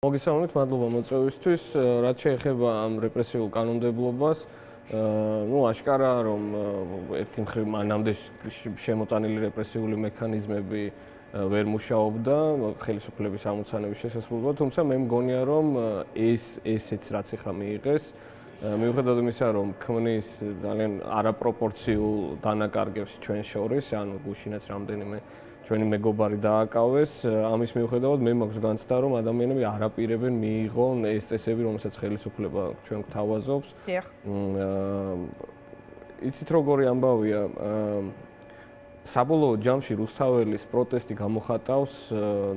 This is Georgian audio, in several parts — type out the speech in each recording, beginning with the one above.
მოგესალმებით, მადლობა მოწვევისთვის. რაც შეეხება ამ რეპრესიულ კანონმდებლობას, აშკარაა, რომ ერთი მხრივ მანამდე შემოტანილი რეპრესიული მექანიზმები ვერ მუშაობდა ხელისუფლების ამოცანების შესასრულებლად, თუმცა მე მგონია, რომ ესეც რაც ახლა მიიღეს, მიუხედავად იმისა, რომ ქმნის ძალიან არაპროპორციულ დანაკარგებს ჩვენ შორის, ანუ გუშინაც რამდენიმე ჩვენი მეგობარი დააკავეს, ამის მიუხედავად მე მაქვს განცდა, რომ ადამიანები არაპირებენ მიიღონ ეს წესები, რომელსაც ხელისუფლება ჩვენ გვთავაზობს. იცით როგორი ამბავია, საბოლოო ჯამში რუსთაველის პროტესტი გამოხატავს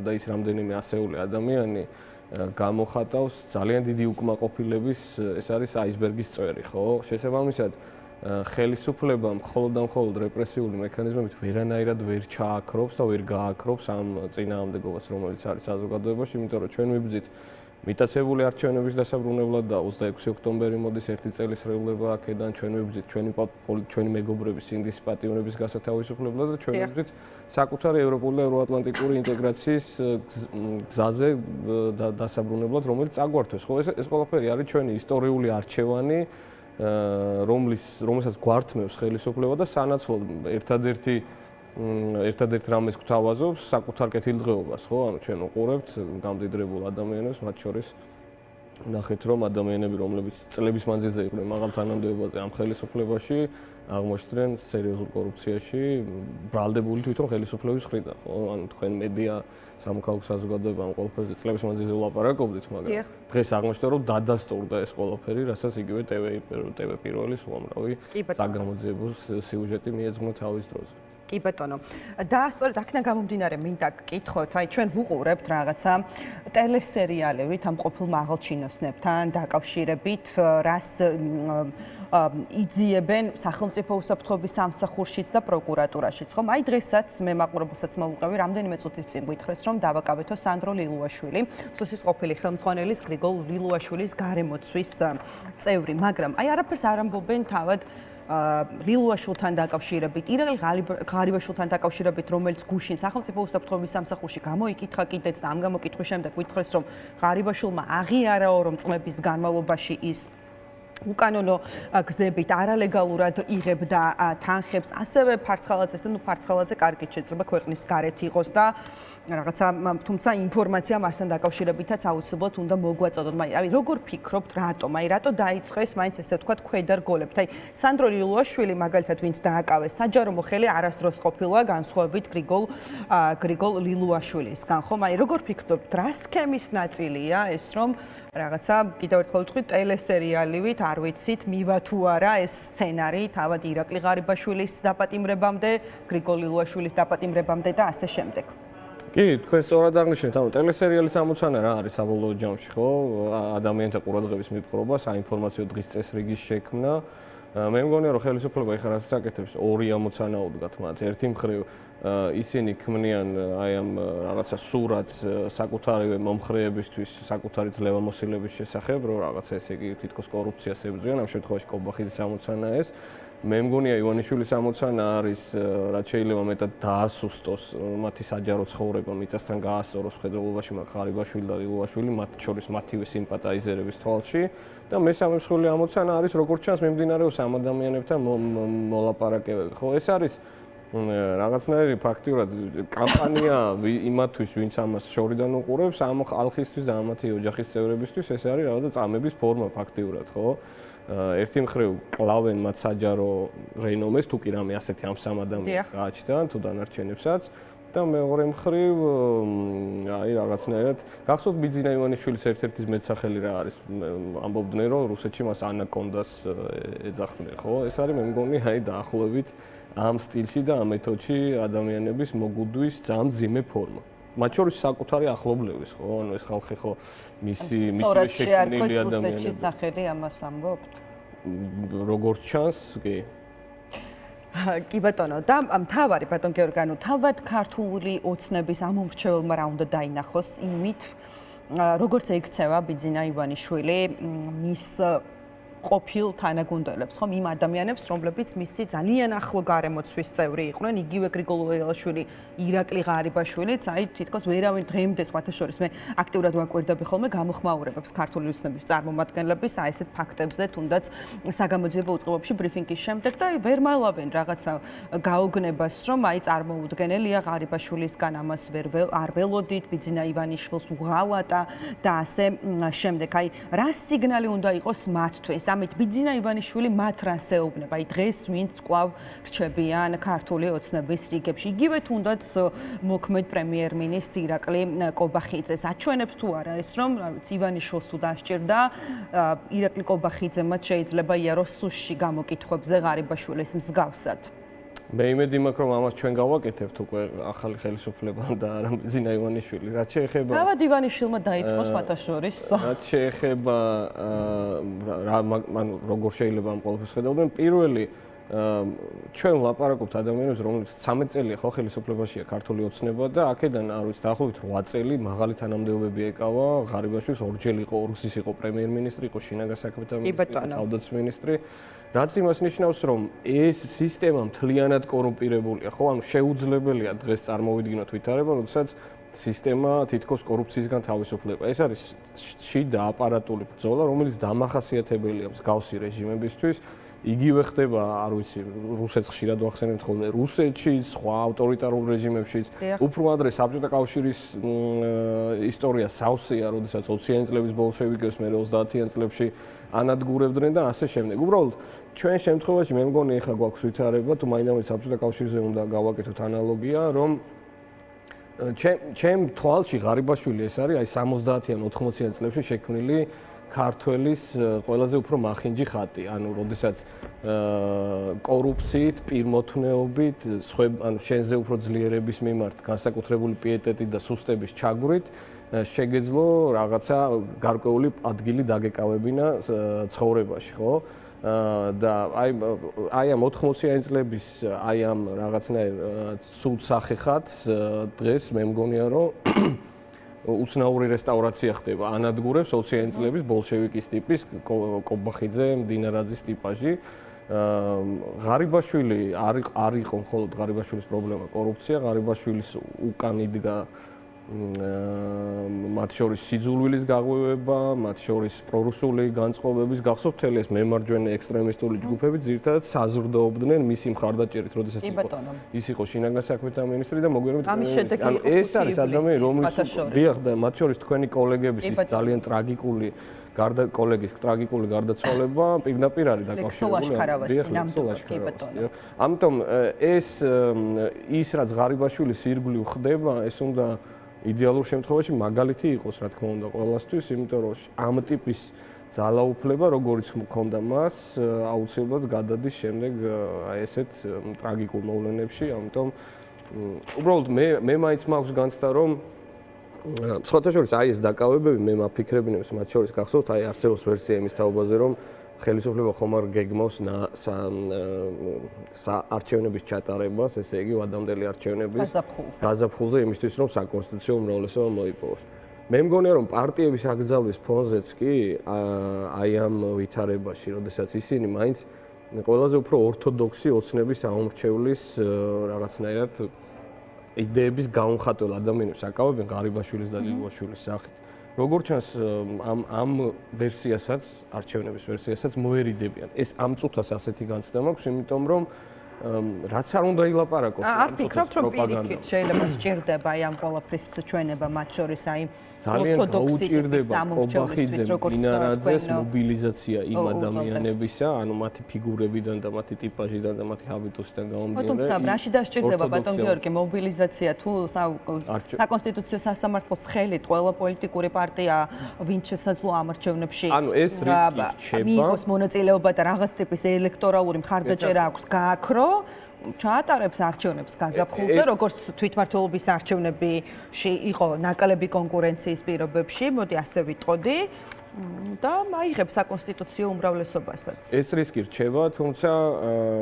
და ის რამდენიმე ასეული ადამიანი გამოხატავს ძალიან დიდი უკმაყოფილების, ეს არის აისბერგის წვერი, ხო? შესაბამისად ხელისუფლებამ მხოლოდ და მხოლოდ რეპრესიული მექანიზმებით ვერანაირად ვერ ჩააქრობს და ვერ გააქრობს ამ წინააღმდეგობას, რომელიც არის საზოგადოებაში, იმიტომ რომ ჩვენ ვიბრძით მიტაცებული არჩევნების დასაბრუნებლად და 26 ოქტომბერი მოდის ერთი წელი სრულდება აქედან, ჩვენ ვიბრძით ჩვენი მეგობრების სინდის პატიმრების გასათავისუფლებლად და ჩვენ ვიბრძით საკუთარი ევროპული და ევროატლანტიკური ინტეგრაციის გზაზე დასაბრუნებლად, რომელიც წაგვართვეს. ხო, ეს ყველაფერი არის ჩვენი ისტორიული არჩევანი, რომელსაც გვართმევს ხელისუფლება და სანაცვლოდ ერთადერთ რამეს გვთავაზობს საკუთარ კეთილდღეობას, ხო? ანუ ჩვენ უყურებთ გამდიდრებულ ადამიანებს, მათ შორის ნახეთ, რომ ადამიანები, რომლებიც წლების მანძილზე იყვნენ მაღალ თანამდებობაზე ამ ხელისუფლებაში, აღმოჩნდნენ სერიოზულ კორუფციაში, ბრალდებული თვითონ ხელისუფლების მხრიდან, ხო? ანუ თქვენ მედია სამოქალაქო საზოგადოება ამ ყველაფერზე წლების მანძილზე ვლაპარაკობდით, მაგრამ დღეს აღმოჩნდა, რომ დადასტურდა ეს ყველაფერი, რასაც იგივე TV პირველის უამრავი საგამოძიებო სიუჟეტი მიეძღვნა თავის დროზე. კი ბატონო. და სწორედ აქედან გამომდინარე მინდა გკითხოთ, აი ჩვენ ვუყურებთ რაღაცა ტელესერიალებით ამ ყოფილ მაღალჩინოსნებთან დაკავშირებით, რას იძიებენ სახელმწიფო უსაფრთხოების სამსახურშიც და პროკურატურაშიც, ხომ? აი დღესაც მე მაყურებელსაც მოვუყევი, რამდენიმე წუთის წინ გითხრეს, რომ დავაკავეთო სანდრო ლილუაშვილი, სუსის ყოფილი ხელმძღვანელის გრიგოლ ლილუაშვილის გარემოცვის წევრი, მაგრამ აი არაფერს არ ამბობენ თავად ლილუაშვილთან დაკავშირებით, ირაკლი ღარიბაშვილთან დაკავშირებით, რომელიც გუშინ სახელმწიფო უსაფრთხოების სამსახურში გამოიკითხა კიდეც და ამ გამოკითხვის შემდეგ გითხრეს, რომ ღარიბაშვილმა აღიარაო, რომ წლების განმავლობაში ის უკანონო გზებით არალეგალურად იღებდა თანხებს, ასევე ფარცხალაძეს და ფარცხალაძე კარგით შეიძლება ქვეყნის გარეთ იყოს და რაღაცა, თუმცა ინფორმაცია მასთან დაკავშირებითაც აუცილებლად უნდა მოგვაწოდოთ. აი როგორ ფიქრობთ, რატო დაიწყეს მაინც ესე ვთქვათ ქვედარგოლებთ? აი სანდრო ლილუაშვილი მაგალითად ვინც დააკავეს საჯარო მოხელი არასდროს ყოფილა განსხვავებით გრიგოლ ლილუაშვილისგან, ხომ? აი როგორ ფიქრობთ, რა სქემის ნაწილია ეს, რომ რაღაცა კიდევ ერთხელ ვთქვი ტელესერიალივით არ ვიცით მივა თუ არა ეს სცენარი თავად ირაკლი ღარიბაშვილის დაპატიმრებამდე, გრიგოლ ლილუაშვილის დაპატიმრებამდე და ასე შემდეგ. კი, თქვენ სწორად აღნიშნეთ, ანუ ტელესერიალის ამოცანა რა არის საბოლოო ჯამში, ხო? ადამიანთა ყურადღების მიპყრობა, საინფორმაციო დღის წესრიგის შექმნა. მე მგონია, რომ ხელისუფლება ეხლა რასაც აკეთებს, ორი ამოცანა უდგათ მათ. ერთი მხრივ ისინი ქმნიან აი ამ რაღაცა სურათს საკუთარივე მომხრეებისთვის, საკუთარი ძლევამოსილების შესახებ, რომ რაღაცა ესე იგი თითქოს კორუფციას ებრძვიან, ამ შემთხვევაში კობახიძის ამოცანა ეს. მე მგონია ივანიშვილის ამოცანა არის, რაც შეიძლება მეტად დაასუსტოს მათი საჯარო ცხოვრება, მიწასთან გაასწოროს მხედველობაში ღარიბაშვილი და ლილუაშვილი, მათ შორის მათივე სიმპათაიზერების თვალში და მესამე მსხვილი ამოცანა არის, როგორც ჩანს, მიმდინარეობს ამ ადამიანებთან მოლაპარაკებები. ხო, ეს არის რაღაცნაირი ფაქტიურად კამპანია იმათთვის, ვინც ამას შორიდან უყურებს, ამ ხალხისთვის და ამათი ოჯახის წევრებისთვის ეს არის რაღაცა წამების ფორმა ფაქტიურად, ხო? ერთი მხრივ კლავენ მათ საჯარო რენომეს, თუ კი რამე ასეთი ამ სამ ადამიანს გააჩნდან, თუ დანარჩენებსაც და მეორე მხრივ აი რაღაცნაირად გახსოვთ ბიძინა ივანიშვილის ერთ-ერთი მეტსახელი რა არის, ამბობდნენ რომ რუსეთში მას ანაკონდას ეძახდნენ, ხო? ეს არის მე მგონი აი დაახლოებით ამ სტილში და ამ მეთოდში ადამიანების მოგუდვის ძალიან მძიმე ფორმა. მათ შორის საკუთარი ახლობლების, ხო? ანუ ეს ხალხი ხო მისი შექმნილი ადამიანები. რუსეთში სახელი ამას ამბობთ? როგორც ჩანს, კი. კი ბატონო, და მთავარი ბატონ გეორგი, ანუ თავად ქართული ოცნების ამომრჩეველმა რა უნდა დაინახოს იმით, როგორც ეიქცევა ბიძინა ივანიშვილი მის ყოფილ თანაგუნდელებს, ხომ, იმ ადამიანებს, რომლებიც მისი ძალიან ახლო გარემოცვის წევრი იყვნენ, იგივე გრიგოლ ველაშვილი, ირაკლი ღარიბაშვილიც, აი თითქოს ვერავინ დღემდე სხვათა შორის მე აქტიურად ვაკვირდები ხოლმე გამოხმაურებებს ქართული ოცნების წარმომადგენლების აი ესეთ ფაქტებზე, თუნდაც საგამოძიებო უწყებებში ბრიფინგის შემდეგ და ვერ მალავენ რაღაცა გაოგნებას, რომ აი წარმოუდგენელია ღარიბაშვილისგან ამას არ ველოდით, ბიძინა ივანიშვილს უღალატა და ასე შემდეგ. აი რა სიგნალი უნდა იყოს მათთვის? ამით ბიძინა ივანიშვილი მათ რას ეუბნება? აი დღეს ვინც კვლავ რჩებიან ქართული ოცნების რიგებში, იგივე თუნდაც მოქმედ პრემიერ-მინისტრ ირაკლი კობახიძეს აჩვენებს თუ არა ეს, რომ ივანიშვილს თუ დასჭირდა, ირაკლი კობახიძემაც შეიძლება იაროს სუსში გამოკითხვებზე ღარიბაშვილის მსგავსად. მე იმედი მაქვს, რომ ამას ჩვენ გავაკეთებთ უკვე ახალი ხელისუფლებამ და არა ბიძინა ივანიშვილი. რაც შეეხება თავად ივანიშვილმა დაიწყო სხვათა შორის. რაც შეეხება ანუ როგორ შეიძლება ამ ყველაფერს ხედავდნენ, პირველი ჩვენ ვლაპარაკობთ ადამიანებს, რომლებიც 13 წელია ხო ხელისუფლებაშია ქართული ოცნება და აქედან არ ვიცი დაახლოებით 8 წელი მაღალი თანამდებობები ეკავა ღარიბაშვილს, ორჯერ იყო ორგზის იყო პრემიერ-მინისტრი, იყო შინაგან საქმეთა მინისტრი, თავდაცვის მინისტრი. რაც იმას ნიშნავს, რომ ეს სისტემა მთლიანად კორუმპირებულია, ხო? ანუ შეუძლებელია დღეს წარმოვიდგინოთ ვითარება, როდესაც სისტემა თითქოს კორუფციისგან თავისუფლდება. ეს არის შიდა აპარატული ბრძოლა, რომელიც დამახასიათებელია მსგავსი რეჟიმებისთვის. იგივე ხდება, არ ვიცი, რუსეთს ხშირად ვახსენებთ ხოლმე, რუსეთში, სხვა ავტორიტარულ რეჟიმებშიც. უფრო ადრე საბჭოთა კავშირის ისტორია სავსეა, როდესაც 20-იან წლების ბოლშევიკებს მე 30-იან წლებში ანადგურებდნენ და ასე შემდეგ. უბრალოდ ჩვენ შემთხვევაში მე მგონი ეხლა გვაქვს ვითარება, თუ მაინც საბჭოთა კავშირზე უნდა გავაკეთოთ ანალოგია, რომ ჩემ თვალში ღარიბაშვილი ეს არის აი 70-იან 80-იან წლებში შექმნილი ქართველის ყველაზე უფრო მახინჯი ხატი, ანუ როდესაც კორუფციით, პირმოთნეობით, ანუ შენზე უფრო ძლიერების მიმართ განსაკუთრებული პიეტეტით და სუსტების ჩაგვრით შეგეძლო რაღაცა გარკვეული ადგილი დაგეკავებინა ცხოვრებაში, ხო? და აი ამ 80-იან წლების აი ამ რაღაცნაირ ცუდ სახეხატს დღეს მე მგონია რომ უცნაური რესტავრაცია ხდება, ანადგურებს 20-იან წლების ბოლშევიკის ტიპის კობახიძე, მდინარაძის ტიპაჟი. ღარიბაშვილი არ იყო მხოლოდ ღარიბაშვილის პრობლემა კორუფცია, ღარიბაშვილის უკან იდგა მათ შორის სიძულვილის გაღვივება, მათ შორის პრორუსული განწყობების გახსოვთ, მთელი ეს მემარჯვენე ექსტრემისტული ჯგუფები ძირითადად საზრდოობდნენ მისი მხარდაჭერით, როდესაც ის იყო შინაგან საქმეთა მინისტრი და მოგვიანებით ანუ ეს არის ადამიანი, რომლის დიახ და მათ შორის თქვენი კოლეგების ის ძალიან ტრაგიკული კოლეგის ტრაგიკული გარდაცვალება პირდაპირ არის დაკავშირებული. ამიტომ ის რაც ღარიბაშვილის ირგვლივ ხდება, ეს უნდა იდეალურ შემთხვევაში მაგალითი იყოს, რა თქმა უნდა, ყველასთვის, იმიტომ რომ ამ ტიპის ძალაუფლება, როგორც მქონდა მას, აუცილებლად გადადის შემდეგ აი ესეთ ტრაგიკულ მოვლენებში, ამიტომ უბრალოდ მე მაინც მაქვს განცდა, რომ სხვათა შორის აი ეს დაკავებები მე მაფიქრებინებს, მათ შორის გახსოვთ, აი არსებობს ვერსია იმის თაობაზე, რომ ხელისუფლება ხომ არ გეგმავს არჩევნების ჩატარებას, ესე იგი ვადამდელი არჩევნების გაზაფხულზე იმისთვის, რომ საკონსტიტუციო უმრავლესობა მოიპოვოს. მე მგონია, რომ პარტიების აკრძალვის ფონზეც კი აი ამ ვითარებაში, როდესაც ისინი მაინც ყველაზე უფრო ორთოდოქსი ოცნების აუმრჩევლის რაღაცნაირად იდეების გაუმხატველ ადამიანებს აკავებენ ღარიბაშვილის და ლილუაშვილის სახით. როგორც ჩანს ამ ვერსიასაც, არჩევნების ვერსიასაც მოერიდებიან. ეს ამ წუთას ასეთი განცდა მაქვს, იმიტომ რომ რაც არ უნდა ილაპარაკოს არ ფიქრობთ, რომ პირიქით შეიძლება სჭირდება აი ამ ყველაფრის ჩვენება მათ შორის აი ძალიან გაუჭირდება კობახიძე მინარაძეს მობილიზაცია იმ ადამიანებისა, ანუ მათი ფიგურებიდან და მათი ტიპაჟიდან და მათი ჰაბიტუსიდან გამომდინარე. თუმცა რაში დასჭირდება ბატონ გიორგი მობილიზაცია თუ საკონსტიტუციო სასამართლოს ხელით ყველა პოლიტიკური პარტია ვინც შესაძლოა ამ არჩევნებში ანუ ეს რისკი რჩება მიიღოს მონაწილეობა და რაღაც ტიპის ელექტორალური მხარდაჭერა აქვს გააქრო ჩაატარებს არჩევნებს გაზაფხულზე, როგორც თვითმმართველობის არჩევნებში იყო ნაკლები კონკურენციის პირობებში, მოდი ასე ვიტყოდი და აიღებს საკონსტიტუციო უმრავლესობასაც. ეს რისკი რჩება, თუმცა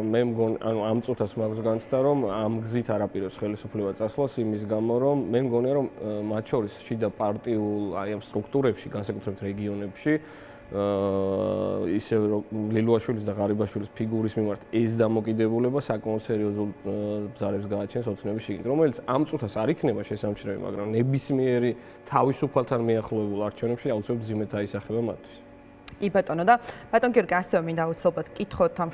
მე მგონი, ანუ ამ წუთას მაქვს განცდა, რომ ამ გზით არაპირებს ხელისუფლება წასვლას იმის გამო, რომ მე მგონია, რომ მათ შორის შიდა პარტიულ აი ამ სტრუქტურებში, განსაკუთრებით რეგიონებში ისევ ლილუაშვილის და ღარიბაშვილის ფიგურის მიმართ ეს დამოკიდებულება საკმაოდ სერიოზულ ბზარებს გააჩენს ოცნების შიგნით, რომელიც ამ წუთას არ იქნება შესამჩნევი, მაგრამ ნებისმიერი თავისუფალთან მიახლოებულ არჩევნებში აუცილებლად ძიმედ აისახება მათთვის. კი ბატონო და ბატონ გიორგი ასევე მინდა აუცილებლად გითხოთ ამ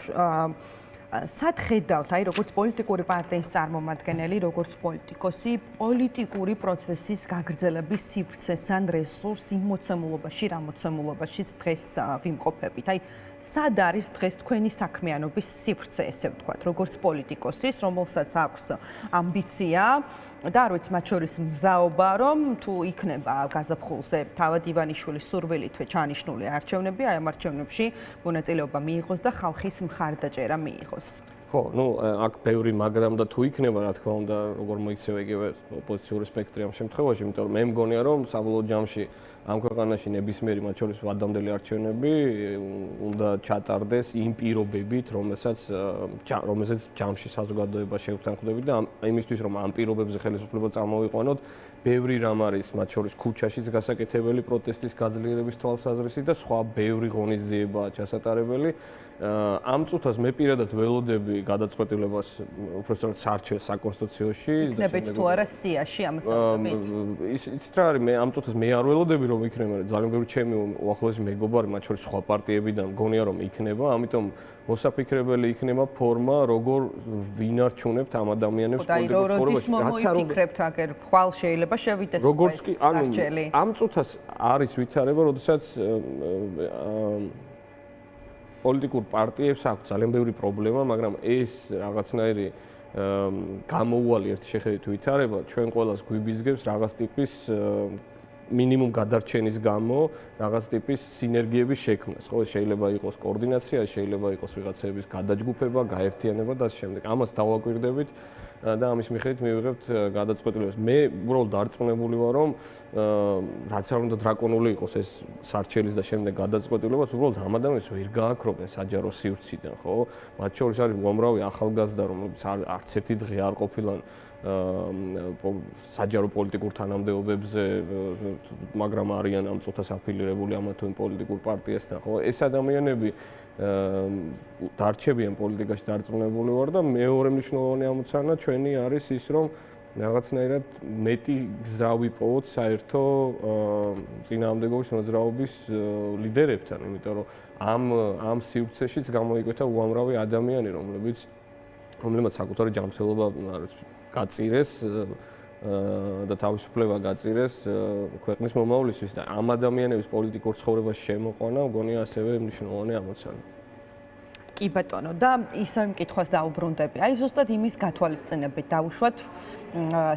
სად ხედავთ, აი როგორც პოლიტიკური პარტიის წარმომადგენელი, როგორც პოლიტიკოსი, პოლიტიკური პროცესის გაგრძელების სივრცეს ან რესურსს იმ მოცემულობაში, რა მოცემულობაშიც დღეს ვიმყოფებით. აი სად არის დღეს თქვენი საქმიანობის სივრცე, ესე ვთქვათ, როგორც პოლიტიკოსის, რომელსაც აქვს ამბიცია და არ ვიცი, მათ შორის მზაობა, რომ თუ იქნება გაზაფხულზე თავად ივანიშვილის სურვილითვე ჩაანიშნული არჩევნები, აი ამ არჩევნებში მონაწილეობა მიიღოს და ხალხის მხარდაჭერა მიიღოს. ხო, აქ ბევრი მაგრამ და თუ იქნება, რა თქმა უნდა, როგორ მოიქცევა იგივე ოპოზიციური სპექტრი ამ შემთხვევაში, იმიტომ რომ მე მგონია, რომ საბოლოო ჯამში ამ ქვეყანაში ნებისმიერი მათ შორის ვადამდელი არჩევნები უნდა ჩატარდეს იმ პირობებით, რომელსაც ჯამში საზოგადოება შევთანხმდებით და იმისთვის, რომ ამ პირობებზე ხელისუფლება წამოიყვანოთ, ბევრი რამ არის, მათ შორის ქუჩაშიც გასაკეთებელი პროტესტის გაძლიერების თვალსაზრისით და სხვა ბევრი ღონისძიებაა ჩასატარებელი. ამ წუთას მე პირადად ველოდები გადაწყვეტილებას უпростоრად საარჩევნო საკონსტიტუციაში იქნებით თუ არა სიაში ამას ამბობთ. იცით რა არის, მე ამ წუთას მე არ ველოდები რომ იქნება, ძალიან ბევრი ჩემი უახლოესი მეგობარი, მათ შორის სხვა პარტიებიდან მგონია რომ იქნება, ამიტომ მოსაფიქრებელი იქნება ფორმა, როგორ ვინარჩუნებთ ამ ადამიანებს პოლიტიკურ ცხოვრებაში. რაც არ მოიფიქრებთ, აგერ ხვალ შეიძლება შევიდეს როგორც კი, ამ წუთას არის ვითარება, როდესაც პოლიტიკურ პარტიებს აქვს ძალიან ბევრი პრობლემა, მაგრამ ეს რაღაცნაირი გამოუვალი ერთი შეხედვით ვითარება ჩვენ ყველას გვიბიზგებს რაღაც ტიპის მინიმუმ გადარჩენის გამო, რაღაც ტიპის სინერგიების შექმნას. ხო, შეიძლება იყოს კოორდინაცია, შეიძლება იყოს ვიღაცების გადაჯგუფება, გაერთიანება და ასე შემდეგ. ამას დავაკვირდებით და ამის მიხედვით მივიღებთ გადაწყვეტილებას. მე უბრალოდ დარწმუნებული ვარ, რომ რაც არ უნდა დრაკონული იყოს ეს სარჩელის და შემდეგ გადაწყვეტილებას, უბრალოდ ამ ადამიანებს ვერ გააქრობენ საჯარო სივრციდან, ხო? მათ შორის არის უამრავი ახალგაზრდა, რომლებიც არც ერთი დღე არ ყოფილან საჯარო პოლიტიკურ თანამდებობებზე, მაგრამ არიან ამ წუთას აფილირებული ამა თუ იმ პოლიტიკურ პარტიასთან, ხო? ეს ადამიანები დარჩებიან პოლიტიკაში დარწმუნებული ვარ და მეორე მნიშვნელოვანი ამოცანა ჩვენი არის ის, რომ რაღაცნაირად მეტი გზა ვიპოვოთ საერთო წინააღმდეგობის მოძრაობის ლიდერებთან, იმიტომ რომ ამ სივრცეშიც გამოიკვეთა უამრავი ადამიანი, რომლებიც საკუთარი ჯანმრთელობა გაწირეს და თავისუფლება გაწირეს ქვეყნის მომავლისთვის და ამ ადამიანების პოლიტიკურ ცხოვრებაში შემოყვანა მგონია ასევე მნიშვნელოვანი ამოცანა. კი ბატონო და ისევ მკითხვას დაუბრუნდები. აი ზუსტად იმის გათვალისწინებით დავუშვათ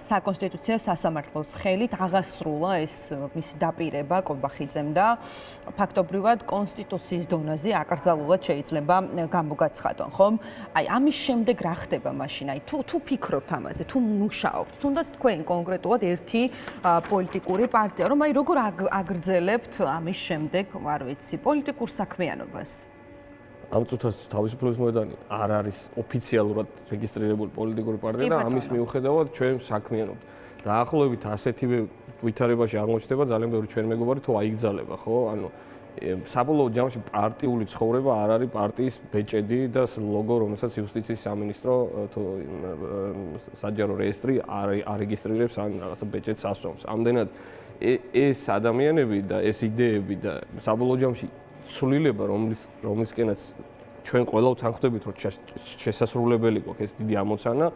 საკონსტიტუციო სასამართლოს ხელით აღასრულა ეს მისი დაპირება კობახიძემ და ფაქტობრივად კონსტიტუციის დონეზე აკრძალულად შეიძლება გამოგაცხადონ, ხომ? აი ამის შემდეგ რა ხდება მაშინ? აი თუ ფიქრობთ ამაზე, თუ მუშაობთ, თუნდაც თქვენ კონკრეტულად ერთი პოლიტიკური პარტია, რომ აი როგორ აგრძელებთ ამის შემდეგ, არ ვიცი, პოლიტიკურ საქმიანობას? ამ წუთას თავისუფლების მოედანი არ არის ოფიციალურად რეგისტრირებული პოლიტიკური პარტია და ამის მიუხედავად ჩვენ საქმიანობთ. დაახლოებით ასეთივე ვითარებაში აღმოჩნდება ძალიან ბევრი ჩვენ მეგობარი თუ აიგზალება, ხო? ანუ საბოლოო ჯამში პარტიული ცხოვრება არ არის პარტიის ბეჭედი და ლოგო, რომელსაც იუსტიციის სამინისტრო თუ საჯარო რეესტრი არეგისტრირებს ან რაღაცა ბეჭედს ასვამს. ამდენად ეს ადამიანები და ეს იდეები და საბოლოო ჯამში სულილება, რომლისკენაც ჩვენ ყველა ვთანხმდებით, რომ შესასრულებელი გვაქვს ეს დიდი ამოცანა,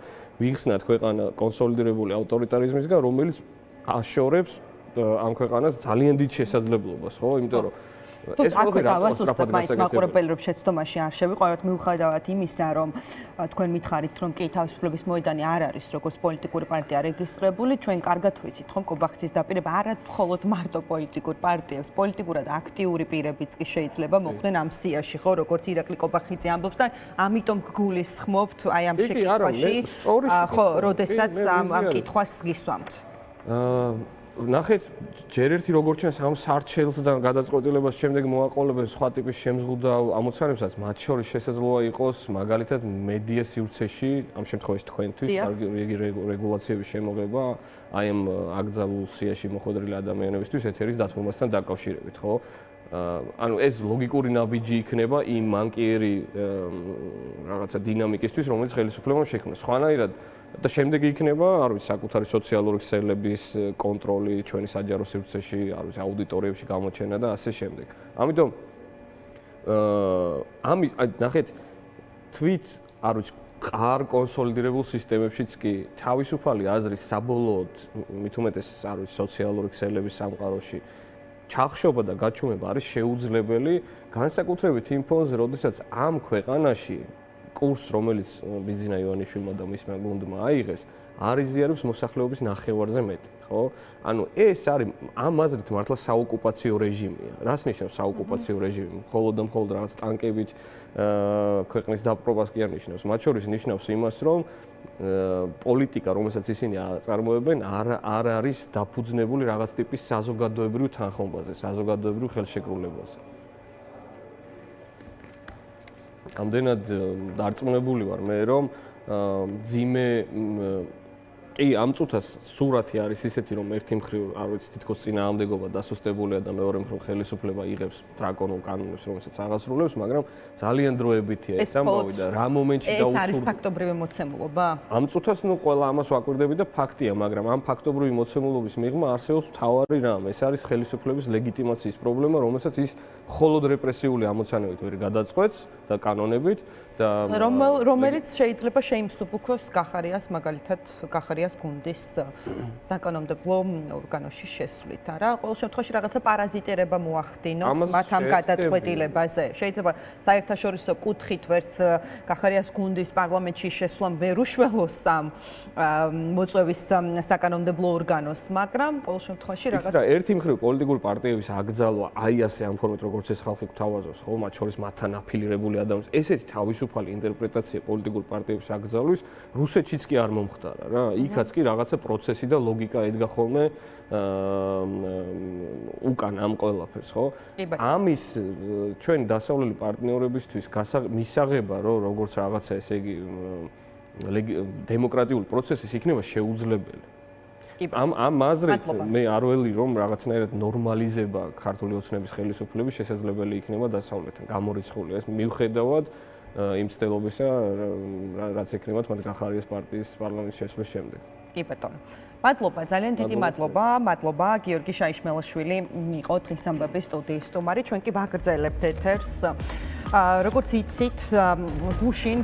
ვიხსნათ ქვეყანა კონსოლიდირებული ავტორიტარიზმისგან, რომელიც აშორებს ამ ქვეყანას ძალიან დიდ შესაძლებლობას, ხო? იმიტომ რომ ეს ყველაფერი აკონსტრაფად გასაგებია. მაყურებელებს შეცდომაში არ შევიყვანოთ მიუხედავად იმისა, რომ თქვენ მითხარით, რომ კი თავისუფლების მოედანი არ არის როგორც პოლიტიკური პარტია რეგისტრირებული, ჩვენ კარგად ვიცით, ხომ კობახიძის დაპირება არა მხოლოდ მარტო პოლიტიკურ პარტიებს, პოლიტიკურად აქტიური პირებიც კი შეიძლება მოხვდნენ ამ სიაში, ხო, როგორც ირაკლი კობახიძე ამბობს და ამიტომ გგულისხმობთ აი ამ შეკითხვაში, ხო, როდესაც ამ კითხვას გისვამთ. ნახეთ, ჯერ ერთი როგორც ჩანს ამ სარჩელს და გადაწყვეტილებას შემდეგ მოაყოლებენ სხვა ტიპის შემზღუდავ ამოცანებსაც, მათ შორის შესაძლოა იყოს მაგალითად მედია სივრცეში, ამ შემთხვევაში თქვენთვის რეგულაციების შემოღება აი ამ აკრძალულ სიაში მოხვედრილი ადამიანებისთვის ეთერის დათმობასთან დაკავშირებით, ხო? ანუ ეს ლოგიკური ნაბიჯი იქნება იმ მანკიერი რაღაცა დინამიკისთვის, რომელიც ხელისუფლებამ შექმნა. სხვანაირად და შემდეგი იქნება, არ ვიცი, საკუთარი სოციალური ქსელების კონტროლი ჩვენი საჯარო სივრცეში, არ ვიცი, აუდიტორიებში გამოჩენა და ასე შემდეგ. ამიტომ ნახეთ, თვით, არ ვიცი, ყარ კონსოლიდირებულ სისტემებშიც კი თავისუფალი აზრის საბოლოოდ, მით უმეტეს, არ ვიცი, სოციალური ქსელების სამყაროში ჩახშობა და გაჩუმება არის შეუძლებელი, განსაკუთრებით იმ ფონზე, როდესაც ამ ქვეყანაში კურსს, რომელიც ბიძინა ივანიშვილმა და მისმა გუნდმა აიღეს, არ იზიარებს მოსახლეობის ნახევარზე მეტი, ხო? ანუ ეს არის ამ აზრით მართლა საოკუპაციო რეჟიმია. რას ნიშნავს საოკუპაციო რეჟიმი? მხოლოდ და მხოლოდ რაღაც ტანკებით ქვეყნის დაპყრობას კი არ ნიშნავს. მათ შორის ნიშნავს იმას, რომ პოლიტიკა, რომელსაც ისინი აწარმოებენ, არ არის დაფუძნებული რაღაც ტიპის საზოგადოებრივ თანხმობაზე, საზოგადოებრივ ხელშეკრულებაზე. ამდენად დარწმუნებული ვარ მე, რომ ძიმე კი ამ წუთას სურათი არის ისეთი, რომ ერთი მხრივ, არ ვიცი, თითქოს წინააღმდეგობა დასუსტებულია და მეორე მხრივ ხელისუფლება იღებს დრაკონულ კანონებს, რომელსაც აღასრულებს, მაგრამ ძალიან დროებითია ეს ამბავი და რა მომენტში ეს არის ფაქტობრივი მოცემულობა? ამ წუთას ნუ ყველა ამას ვაკვირდები და ფაქტია, მაგრამ ამ ფაქტობრივი მოცემულობის მიღმა არსებობს მთავარი რამ, ეს არის ხელისუფლების ლეგიტიმაციის პრობლემა, რომელსაც ის მხოლოდ რეპრესიული ამოცანებით ვერ გადაწყვეტს და კანონებით და რომელიც შეიძლება შეიმსუბუქოს კახარიას, მაგალითად კახარიას გუნდის საკანონმდებლო ორგანოში შესვლით, არა? ყოველ შემთხვევაში რაღაცა პარაზიტირება მოახდინოს მათ ამ გადაწყვეტილებაზე. შეიძლება საერთაშორისო კუთხით ვერც კახარიას გუნდის პარლამენტში შესვლამ ვერ უშველოს ამ მოწვევის საკანონმდებლო ორგანოს, მაგრამ ყოველ შემთხვევაში რაღაც იცი რა, ერთი მხრივ პოლიტიკური პარტიების აკრძალვა აი ასე ამ ფორმით როგორც ეს ხალხი გვთავაზობს, ხო, მათ შორის მათთან აფილირებული ადამიანის ესეთი თავისუფალი ინტერპრეტაცია პოლიტიკური პარტიების აკრძალვის რუსეთშიც კი არ მომხდარა რა. იქაც კი რაღაცა პროცესი და ლოგიკა ედგა ხოლმე უკან ამ ყველაფერს, ხო? ამის ჩვენი დასავლელი პარტნიორებისთვის მისაღება, რომ როგორც რაღაცა ესე იგი დემოკრატიული პროცესის იქნება შეუძლებელი. ამ აზრით მე არ ველი რომ რაღაცნაირად ნორმალიზება ქართული ოცნების ხელისუფლების შესაძლებელი იქნება დასავლეთთან გამორიცხული ეს მიუხედავად იმ ცდილობისა რაც ექნებათ მათ კახარიას პარტიის პარლამენტის შესვლის შემდეგ. კი ბატონო. მადლობა, ძალიან დიდი მადლობა. მადლობა გიორგი შაიშმელაშვილი იყო დღის ამბების სტუდიის სტუმარი. ჩვენ კი ვაგრძელებთ ეთერს. როგორც იცით, გუშინ